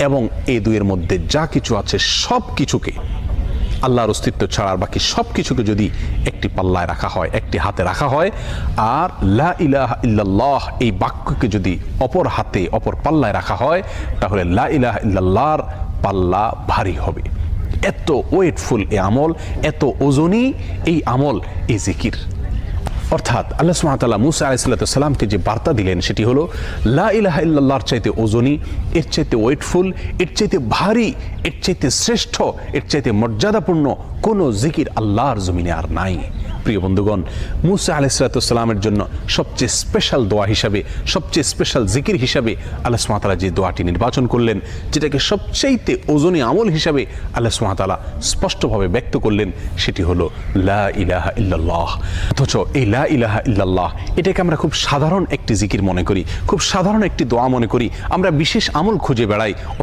এবং এই দুইয়ের মধ্যে যা কিছু আছে সব কিছুকে, আল্লাহর অস্তিত্ব ছাড়া আর বাকি সব কিছুকে যদি একটি পাল্লায় রাখা হয়, একটি হাতে রাখা হয়, আর লা ইলাহা ইল্লাল্লাহ এই বাক্যকে যদি অপর হাতে অপর পাল্লায় রাখা হয়, তাহলে লা ইলাহা ইল্লাল্লাহর পাল্লা ভারী হবে। এত ওয়েটফুল এই আমল, এত ওজনী এই আমল, এই জিকির। অর্থাৎ আল্লাহ সুবহানাহু ওয়া তাআলা মুসা আলাইহিস সালামকে যে বার্তা দিলেন সেটি হলো লা ইলাহা ইল্লাল্লাহর চাইতে ওজনী, এর চাইতে ওয়েটফুল, এর চাইতে ভারী, এর চাইতে শ্রেষ্ঠ, এর চাইতে মর্যাদাপূর্ণ কোনো জিকির আল্লাহর জমিনে আর নাই। প্রিয় বন্ধুগণ, মুসা আলাইহিস সালামের জন্য সবচেয়ে স্পেশাল দোয়া হিসাবে, সবচেয়ে স্পেশাল জিকির হিসাবে আল্লাহ সুবহানাহু ওয়া তাআলা যে দোয়াটি নির্বাচন করলেন, যেটাকে সবচাইতে ওজনী আমল হিসাবে আল্লাহ সুবহানাহু ওয়া তাআলা স্পষ্টভাবে ব্যক্ত করলেন, সেটি হলো লা ইলাহা ইল্লাল্লাহ। অথচ এই লা ইলাহা ইল্লাল্লাহ এটাকে আমরা খুব সাধারণ একটি জিকির মনে করি, খুব সাধারণ একটি দোয়া মনে করি, আমরা বিশেষ আমল খুঁজে বেড়াই।